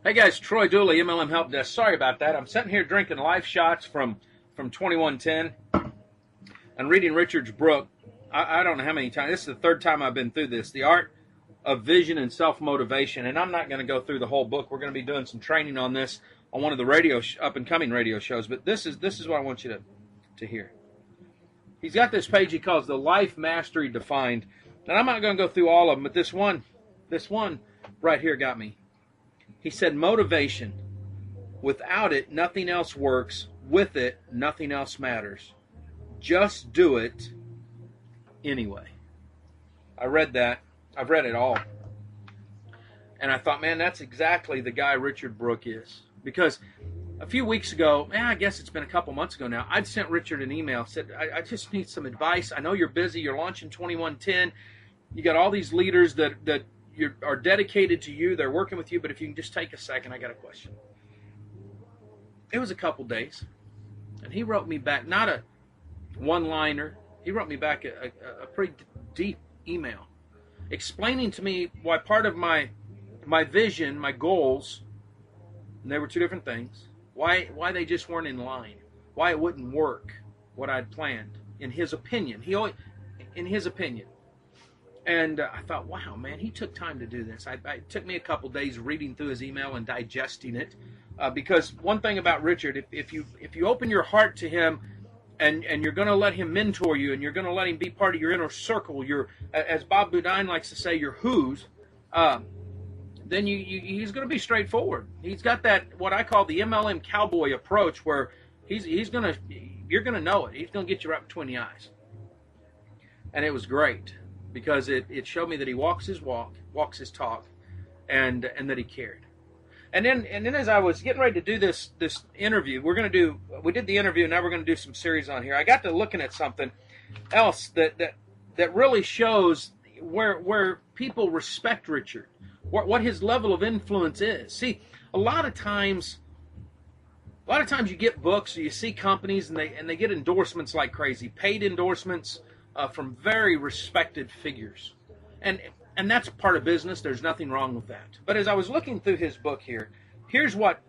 Hey guys, Troy Dooley, MLM Help Desk. Sorry about that. I'm sitting here drinking live shots from 2110 and reading Richard's Brooke. I don't know how many times. This is the third time I've been through this. The Art of Vision and Self-Motivation. And I'm not going to go through the whole book. We're going to be doing some training on this on one of the up-and-coming radio shows. But this is what I want you to hear. He's got this page he calls the Life Mastery Defined. And I'm not going to go through all of them, but this one right here got me. He said, motivation. Without it, nothing else works. With it, nothing else matters. Just do it anyway. I read that. I've read it all. And I thought, man, that's exactly the guy Richard Brooke is. Because a few weeks ago, I guess it's been a couple months ago now, I'd sent Richard an email, said, I just need some advice. I know you're busy. You're launching 2110. You got all these leaders that are dedicated to you. They're working with you. But if you can just take a second, I got a question. It was a couple days. And he wrote me back, not a one-liner. He wrote me back a pretty deep email explaining to me why part of my vision, my goals, and they were two different things, why they just weren't in line, why it wouldn't work, what I'd planned, in his opinion. In his opinion. And I thought, wow, man, he took time to do this. It took me a couple days reading through his email and digesting it. Because one thing about Richard, if you open your heart to him and you're going to let him mentor you and you're going to let him be part of your inner circle, as Bob Boudin likes to say, your who's, then he's going to be straightforward. He's got that, what I call the MLM cowboy approach, where you're going to know it. He's going to get you right between the eyes. And it was great. Because it showed me that he walks his walk, walks his talk, and that he cared. And then as I was getting ready to do this interview, we did the interview, and now we're going to do some series on here. I got to looking at something else that really shows where people respect Richard, what his level of influence is. See, a lot of times you get books or you see companies and they get endorsements like crazy, paid endorsements. From very respected figures. And that's part of business. There's nothing wrong with that. But as I was looking through his book here, here's what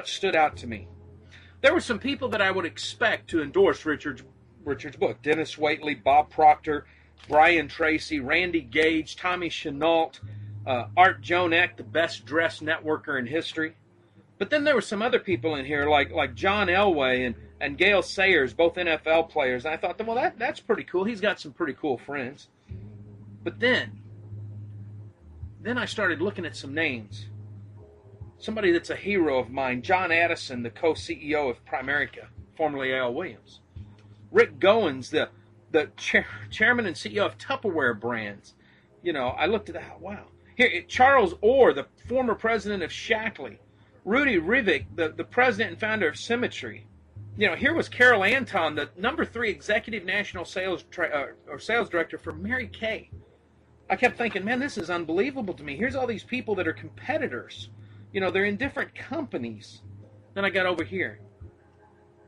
stood out to me. There were some people that I would expect to endorse Richard's book. Dennis Waitley, Bob Proctor, Brian Tracy, Randy Gage, Tommy Chenault, Art Jonek, the best dressed networker in history. But then there were some other people in here like John Elway and Gale Sayers, both NFL players. And I thought, well, that's pretty cool. He's got some pretty cool friends. But then I started looking at some names. Somebody that's a hero of mine, John Addison, the co-CEO of Primerica, formerly A.L. Williams. Rick Goins, the chairman and CEO of Tupperware Brands. I looked at that. Wow. Here, Charles Orr, the former president of Shackley. Rudy Rivik, the president and founder of Symmetry. Here was Carol Anton, the number 3 executive national sales director for Mary Kay. I kept thinking, man, this is unbelievable to me. Here's all these people that are competitors. They're in different companies. Then I got over here.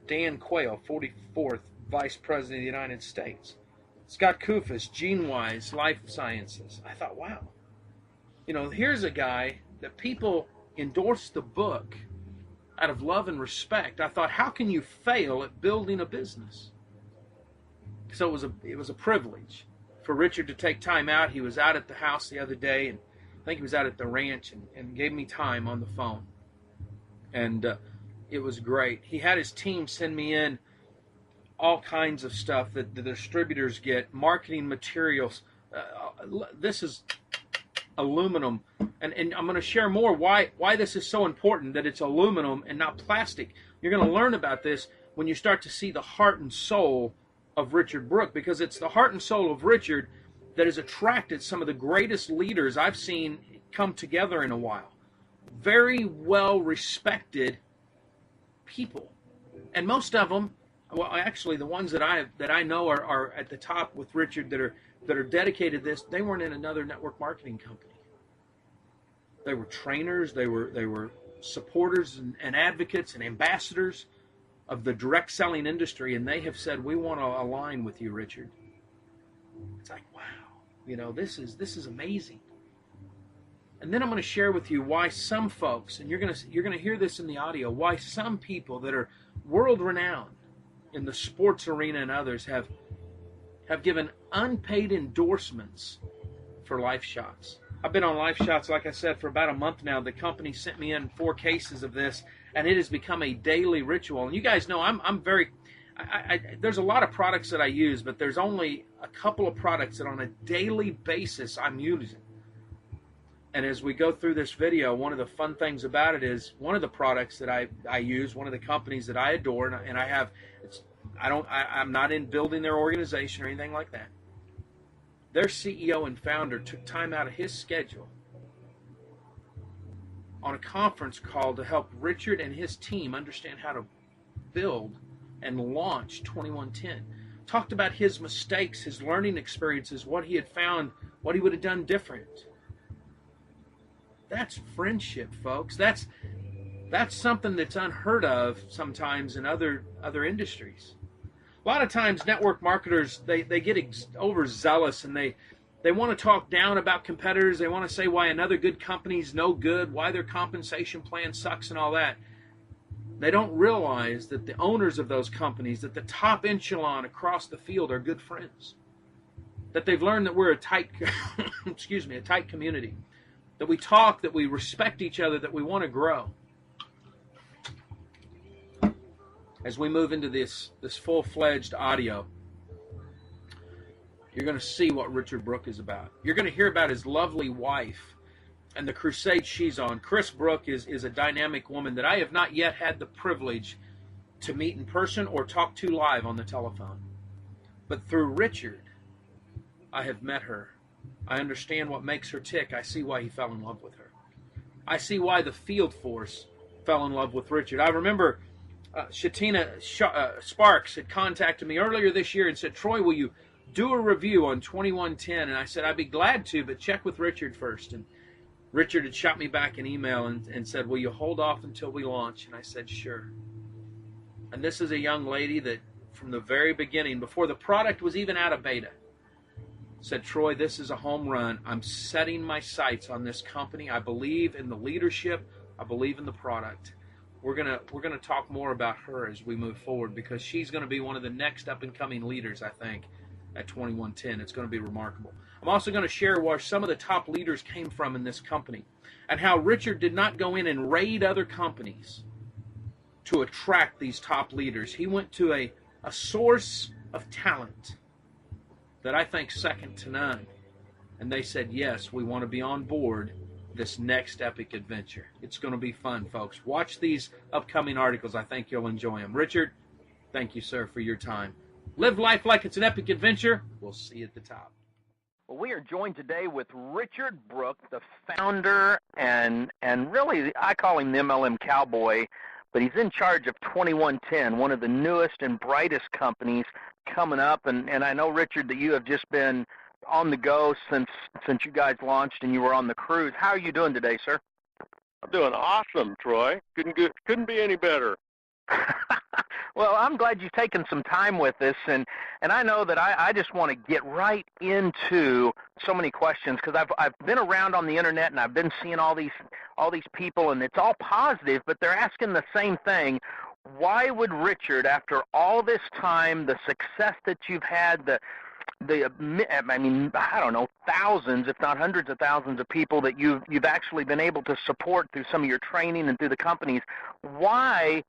Dan Quayle, 44th Vice President of the United States. Scott Kufis, GeneWise, Life Sciences. I thought, wow. Here's a guy that people endorsed the book out of love and respect. I thought, how can you fail at building a business? So it was a privilege for Richard to take time out. He was out at the house the other day, and I think he was out at the ranch, and gave me time on the phone. And it was great. He had his team send me in all kinds of stuff that the distributors get, marketing materials. This is aluminum, and I'm going to share more why this is so important, that it's aluminum and not plastic. You're going to learn about this when you start to see the heart and soul of Richard Brooke, because it's the heart and soul of Richard that has attracted some of the greatest leaders I've seen come together in a while. Very well respected people, and most of them, well, actually the ones that I know are at the top with Richard that are dedicated to this. They weren't in another network marketing company. They were trainers. They were supporters and advocates and ambassadors of the direct selling industry, and they have said, we want to align with you, Richard. It's like, wow, this is amazing. And then I'm going to share with you why some folks, and you're going to hear this in the audio, why some people that are world renowned in the sports arena and others have given unpaid endorsements for Life Shots. I've been on Life Shots, like I said, for about a month now. The company sent me in 4 cases of this, and it has become a daily ritual. And you guys know I'm very, there's a lot of products that I use, but there's only a couple of products that on a daily basis I'm using. And as we go through this video, one of the fun things about it is one of the products that I use, one of the companies that I adore, and I have, I'm not in building their organization or anything like that. Their CEO and founder took time out of his schedule on a conference call to help Richard and his team understand how to build and launch 2110. Talked about his mistakes, his learning experiences, what he had found, what he would have done different. That's friendship, folks. That's something that's unheard of sometimes in other industries. A lot of times network marketers, they get overzealous and they want to talk down about competitors. They want to say why another good company's no good, why their compensation plan sucks and all that. They don't realize that the owners of those companies, that the top echelon across the field are good friends. That they've learned that we're a tight a tight community. That we talk, that we respect each other, that we want to grow. As we move into this full-fledged audio, you're going to see what Richard Brooke is about. You're going to hear about his lovely wife and the crusade she's on. Chris Brooke is a dynamic woman that I have not yet had the privilege to meet in person or talk to live on the telephone. But through Richard, I have met her. I understand what makes her tick. I see why he fell in love with her. I see why the field force fell in love with Richard. I remember Shatina Sparks had contacted me earlier this year and said, Troy, will you do a review on 2110? And I said, I'd be glad to, but check with Richard first. And Richard had shot me back an email and said, will you hold off until we launch? And I said, sure. And this is a young lady that from the very beginning, before the product was even out of beta, said, Troy, this is a home run. I'm setting my sights on this company. I believe in the leadership. I believe in the product. We're gonna talk more about her as we move forward because she's going to be one of the next up-and-coming leaders, I think, at 2110. It's going to be remarkable. I'm also going to share where some of the top leaders came from in this company and how Richard did not go in and raid other companies to attract these top leaders. He went to a source of talent that I think second to none. And they said, yes, we want to be on board this next epic adventure. It's going to be fun, folks. Watch these upcoming articles. I think you'll enjoy them. Richard, thank you, sir, for your time. Live life like it's an epic adventure. We'll see you at the top. Well, we are joined today with Richard Brooke, the founder and really, I call him the MLM cowboy, but he's in charge of 2110, one of the newest and brightest companies coming up. And I know, Richard, that you have just been on the go since you guys launched and you were on the cruise. How are you doing today, sir? I'm doing awesome, Troy. Couldn't be any better. Well, I'm glad you've taken some time with us, and I know that I just want to get right into so many questions because I've been around on the internet and I've been seeing all these people, and it's all positive, but they're asking the same thing. Why would Richard, after all this time, the success that you've had, I mean, I don't know, thousands, if not hundreds of thousands of people that you've actually been able to support through some of your training and through the companies, why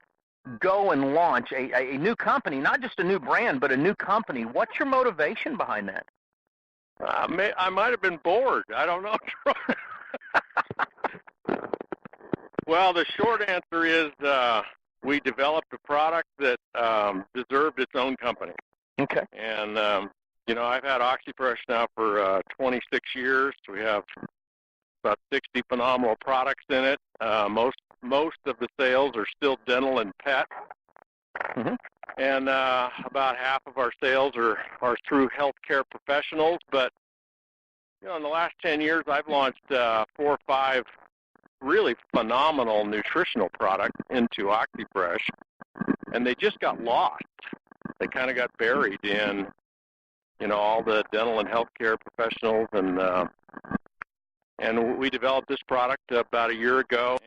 go and launch a new company, not just a new brand, but a new company? What's your motivation behind that? I might have been bored. I don't know. Well, the short answer is we developed a product that deserved its own company. Okay. And, I've had OxyFresh now for 26 years. We have about 60 phenomenal products in it. Most of the sales are still dental and pet. Mm-hmm. And about half of our sales are through healthcare professionals. But, in the last 10 years, I've launched 4 or 5 really phenomenal nutritional products into OxyFresh, and they just got lost. They kind of got buried in, all the dental and healthcare professionals and And we developed this product about a year ago.